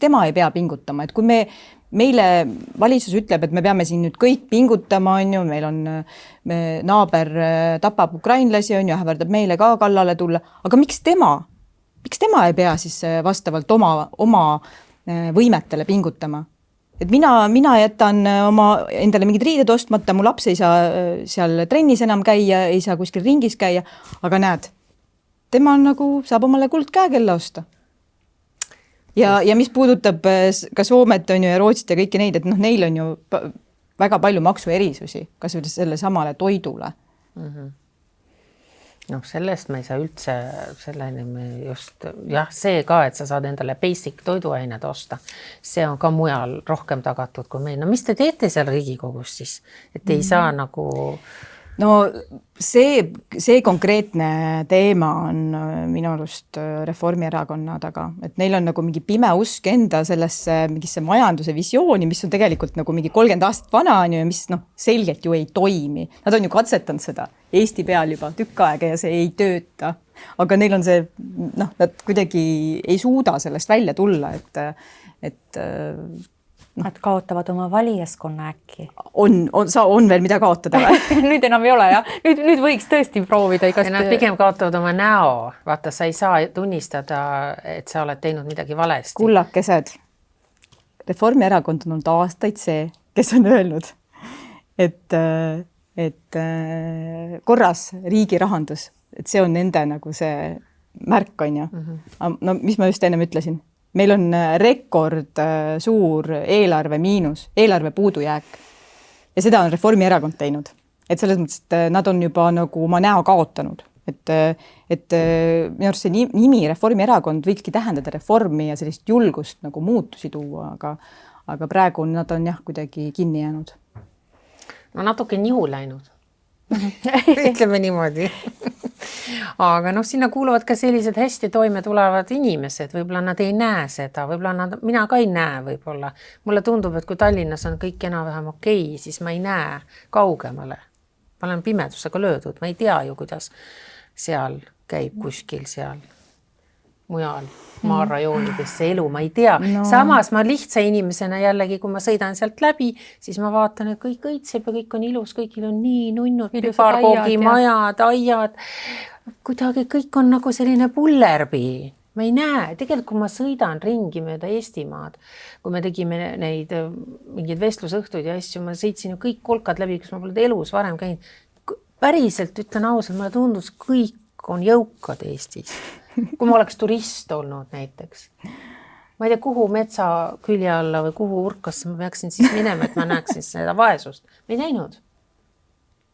tema ei pea pingutama? Et kui meile valitsus ütleb, et me peame siin nüüd kõik pingutama, on ju, meil on naaber tapab ukrainlasi, on ju, ähvardab meile ka kallale tulla. Aga miks tema ei pea siis vastavalt oma võimetele pingutama? Et mina jätan endale mingid riided ostmata, mu laps ei saa seal trennis enam käia, ei saa kuskil ringis käia, aga näed, tema nagu saab omale kuldkäekella osta. Ja mis puudutab ka Soomet on ju ja Rootsit ja kõiki neid, et neil on ju väga palju maksuerisusi, kas või selle samale toidule. Sellest me ei saa üldse selleni me just, see ka, et sa saad endale basic toiduained osta, see on ka mujal rohkem tagatud kui meil. No mis te teete seal Riigikogus siis, et ei saa nagu... No see konkreetne teema on minu arust Reformierakonna taga, et neil on nagu mingi pime usk enda mingisse majanduse visiooni, mis on tegelikult nagu mingi 30 aastat vana on ju, ja mis selgelt ju ei toimi. Nad on ju katsetanud seda Eesti peal juba tükk aega ja see ei tööta, aga neil on see, nad kuidagi ei suuda sellest välja tulla, et Nad kaotavad oma valijaskonna äkki. On veel mida kaotada või? Nüüd enam ei ole, jah. Nüüd võiks tõesti proovida. Nad pigem kaotavad oma näo. Vaata, sa ei saa tunnistada, et sa oled teinud midagi valesti. Kullakesed. Reformierakond on olnud aastaid see, kes on öelnud, et et korras riigi rahandus, et see on nende nagu see märk on ju. No mis ma just ennem ütlesin, meil on rekord suur eelarve miinus, eelarve puudujääk ja seda on Reformierakond teinud. Et selles mõttes, et nad on juba nagu oma näo kaotanud. Et minu arust see nimi Reformierakond võikski tähendada reformi ja sellist julgust nagu muutusi tuua, aga praegu nad on jah kuidagi kinni jäänud. No natuke nihu läinud. Ütleme niimoodi. Aga sinna kuuluvad ka sellised hästi toime tulevad inimesed, võib-olla nad ei näe seda, võib-olla mina ka ei näe võib-olla. Mulle tundub, et kui Tallinnas on kõik enam-vähem okei, siis ma ei näe kaugemale. Ma olen pimedusega löödud, ma ei tea ju, kuidas seal käib kuskil seal mujal maarajoonides see elu, ma ei tea. No. Samas ma lihtsa inimesena jällegi, kui ma sõidan sealt läbi, siis ma vaatan, et kõik õitseb ja kõik on ilus, kõigil on nii nunnud, piparkoogi, majad, aiad. Kuidagi kõik on nagu selline pullerbi. Ma ei näe, tegelikult kui ma sõidan ringi mööda Eestimaad, kui me tegime neid mingeid vestlusõhtuid ja asju, ma sõitsin ju kõik kolkad läbi, kus ma pole elus varem käinud. Päriselt ütlen ausalt, mulle tundus, kõik on jõukad Eestis. Kui ma oleks turist olnud näiteks. Ma ei tea, kuhu metsa külje alla või kuhu urkasse ma peaksin siis minema, et ma näeksin seda vaesust. Ma ei näinud.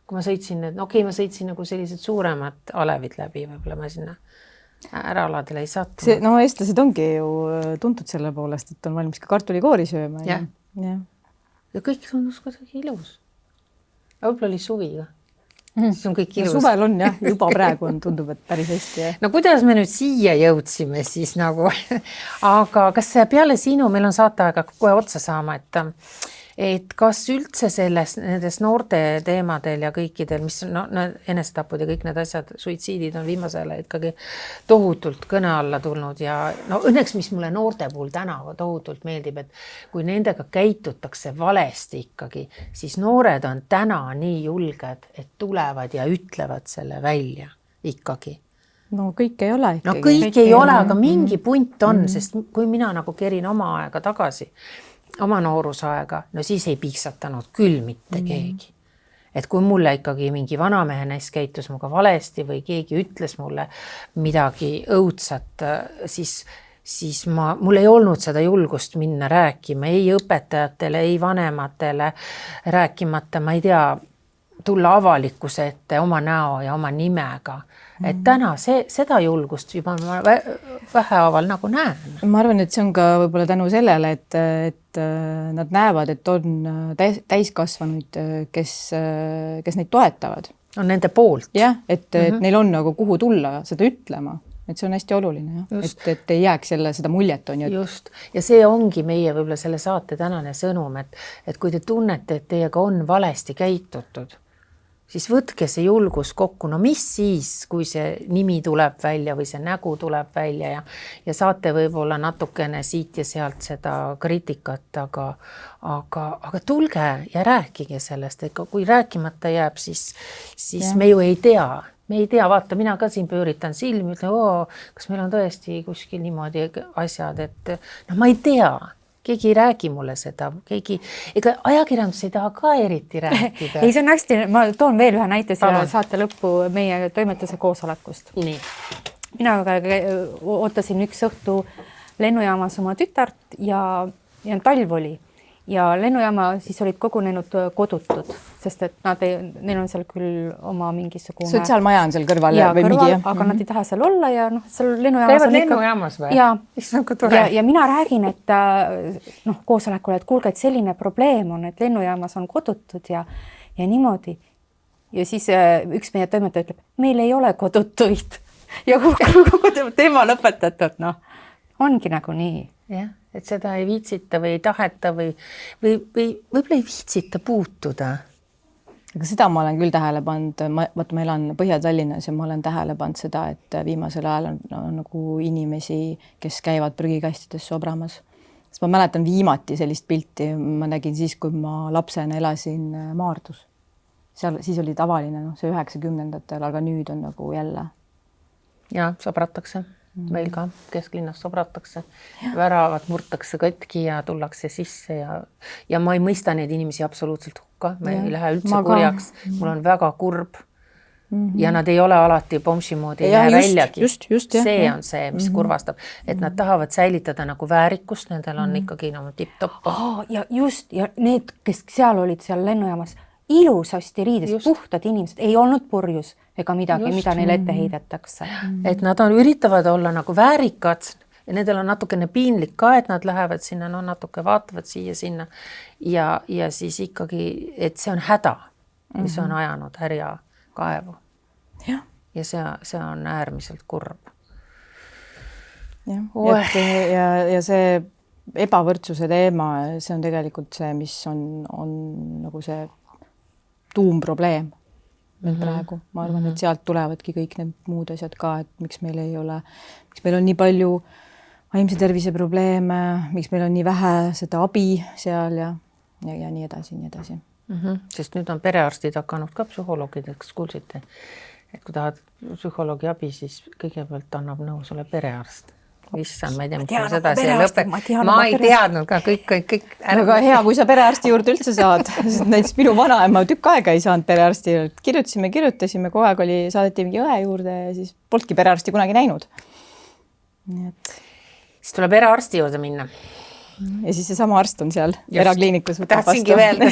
Kui ma sõitsin, ma sõitsin nagu sellised suuremad alevid läbi, võib-olla ma sinna äraaladele ei sattu. No eestlased ongi ju tuntud selle poolest, et on valmis ka kartulikoori sööma. Ja kõik tundus kuidagi ilus. Võib-olla oli suvi ka. Siis on kõik ilus. Suvel on jah, juba praegu on, tundub, et päris hästi. Ja. No kuidas me nüüd siia jõudsime siis nagu, aga kas peale sinu, meil on saateaega kohe otsa saama, et kas üldse nendes noorte teemadel ja kõikidel, mis enesetapud ja kõik need asjad, suitsiidid on viimasele ikkagi tohutult kõne alla tulnud ja õnneks, mis mulle noorte puhul täna tohutult meeldib, et kui nendega käitutakse valesti ikkagi, siis noored on täna nii julged, et tulevad ja ütlevad selle välja ikkagi. No kõik ei ole ikkagi. No kõik ei ole, aga mingi punt on, sest kui mina nagu kerin oma aega tagasi, oma noorusaega, no siis ei piiksatanud küll mitte keegi. Et kui mulle ikkagi mingi vanamehe näis käitus muga valesti või keegi ütles mulle midagi õudsat, siis mul ei olnud seda julgust minna rääkima, ei õpetajatele, ei vanematele rääkimata, ma ei tea, tulla avalikkuse ette oma näo ja oma nimega. Et täna seda julgust juba vähehaaval nagu näen. Ma arvan, et see on ka võib-olla tänu sellele, et nad näevad, et on täiskasvanuid, kes neid toetavad. On nende poolt. Jah, et neil on nagu kuhu tulla seda ütlema. Et see on hästi oluline, et ei jääks seda muljet on. Just. Ja see ongi meie võib-olla selle saate tänane sõnum, et kui te tunnete, et teiega on valesti käitutud, siis võtke see julgus kokku, no mis siis, kui see nimi tuleb välja või see nägu tuleb välja ja saate võib-olla natukene siit ja sealt seda kriitikat, aga tulge ja rääkige sellest, et kui rääkimata jääb, siis me ju ei tea. Me ei tea, vaata, mina ka siin pööritan silmi, ütlen, kas meil on tõesti kuskil niimoodi asjad, et ma ei tea. Keegi ei räägi mulle seda, ega ajakirjandus ei taha ka eriti rääkida. Ei, see on hästi, ma toon veel ühe näite selle saate lõppu meie toimetuse koosolekust. Nii. Mina ootasin üks õhtu lennujaamas oma tütart ja talv oli ja lennujaama siis olid kogunenud kodutud, sest et neil on seal küll oma mingisugune sotsiaalmaja on seal kõrval või mingi, aga nad ei taha seal olla ja seal lennujaamas käivad lennujaamas või? Ja mina räägin, et koosolekule, et kuulge, et selline probleem on, et lennujaamas on kodutud ja niimoodi. Ja siis üks meie toimetaja ütleb, meil ei ole kodutuid ja kogu teema lõpetatud, ongi nagu nii. Jah. Et seda ei viitsita või ei taheta või võib-olla ei viitsita puutuda. Aga seda ma olen küll tähele pannud, ma elan Põhja-Tallinnas ja ma olen tähele pannud seda, et viimasel ajal on nagu inimesi, kes käivad prügikastides sobramas. Sest ma mäletan viimati sellist pilti, ma nägin siis, kui ma lapsena elasin Maardus. Siis oli tavaline, see 90-ndatel, aga nüüd on nagu jälle. Ja, sobratakse. Meil ka kesklinnas sobratakse, väravad murtakse katki ja tullakse sisse ja ma ei mõista neid inimesi absoluutselt hakka, ma ei lähe üldse ma ka. kurjaks, mul on väga kurb. Ja nad ei ole alati pomsi moodi, ei Ja näe just, väljagi. just, jah, see jah. on see, mis kurvastab, et nad tahavad säilitada nagu väärikust, nendel on ikkagi nagu tipp-topp. Ja just, ja need, kes seal olid seal lennujaamas, ilusasti riides, puhtad inimesed, ei olnud purjus ega midagi, mida neile ette heidetakse. Et nad üritavad olla nagu väärikad ja nendel on natukene piinlik ka, et nad lähevad sinna, no natuke vaatavad siia sinna ja siis ikkagi, et see on häda, mis on ajanud härja kaevu. Ja see on äärmiselt kurb. Ja see ebavõrdsuse teema, see on tegelikult see, mis on nagu see tuumprobleem meil praegu. Ma arvan, et sealt tulevadki kõik need muud asjad ka, et miks meil on nii palju vaimse tervise probleeme, miks meil on nii vähe seda abi seal ja nii edasi, nii edasi. Sest nüüd on perearstid hakanud ka psühholoogideks, kuulsite, et kui tahad psühholoogi abi, siis kõigepealt annab nõu sulle perearst. Issand, ma ei tea, mis seda siia lõpeb. Ma ei teadnud ka kõik. Aga hea, kui sa perearsti juurde üldse saad. Näiteks minu vanaema tükk aega ei saanud perearsti. Kirjutasime, kogu aeg saadeti mingi õe juurde ja siis polnudki perearsti kunagi näinud. Nii et... Siis tuleb perearsti juurde minna. Ja siis seesama arst on seal erakliinikus. Tahtsingi öelda.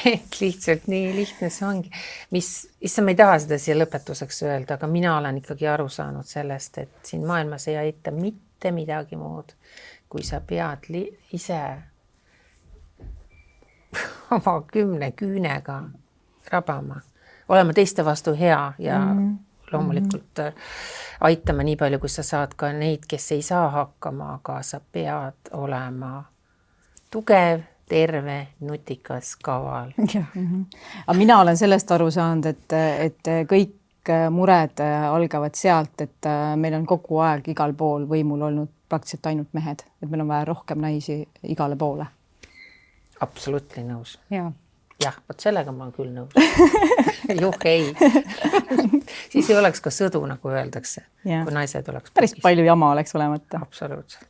Et lihtsalt nii lihtne see ongi. Issa ma ei taha seda siia lõpetuseks öelda, aga mina olen ikkagi aru saanud sellest, et siin maailmas ei aita mitte midagi muud, kui sa pead ise oma 10 küünega rabama, olema teiste vastu hea ja loomulikult aitama nii palju, kui sa saad ka neid, kes ei saa hakkama, aga sa pead olema tugev, terve, nutikas, kaval. Aga mina olen sellest aru saanud, et kõik mured algavad sealt, et meil on kogu aeg igal pool võimul olnud praktiliselt ainult mehed, et meil on vaja rohkem naisi igale poole. Absoluutli nõus. Jah, võt sellega ma olen küll nõus. Ei. Siis ei oleks ka sõdu, nagu öeldakse, kui naised oleks. Päris palju jama oleks olemata. Absoluutselt.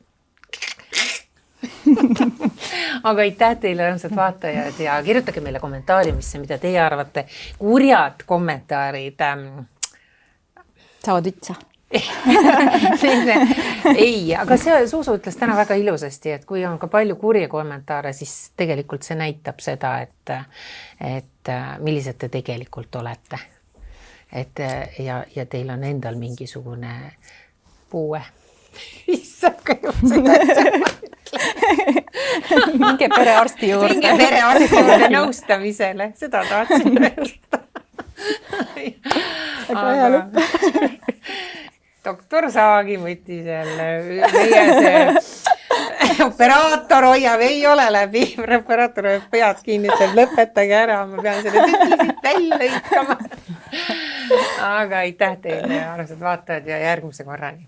Aga aitäh teile, rõõmsad vaatajad, ja kirjutage meile kommentaarimisse, mida teie arvate. Kurjad kommentaarid. Saavad vitsa. Ei, aga Suusu ütles täna väga ilusasti, et kui on ka palju kurje kommentaare, siis tegelikult see näitab seda, et millised te tegelikult olete. Ja teil on endal mingisugune puue. Issand, kui just seda minge perearsti juurde. Minge perearsti juurde nõustamisele. Seda tahtsin öelda. Aga hea lõpp. Doktor Saagim võttis jälle meie see operaator hoiab, ei ole läbi. Operaator hoiab pead kinni, et lõpetage ära, ma pean selle tükisid välja lõikama. Aga aitäh teile, arvased vaatajad, ja järgmise korrani.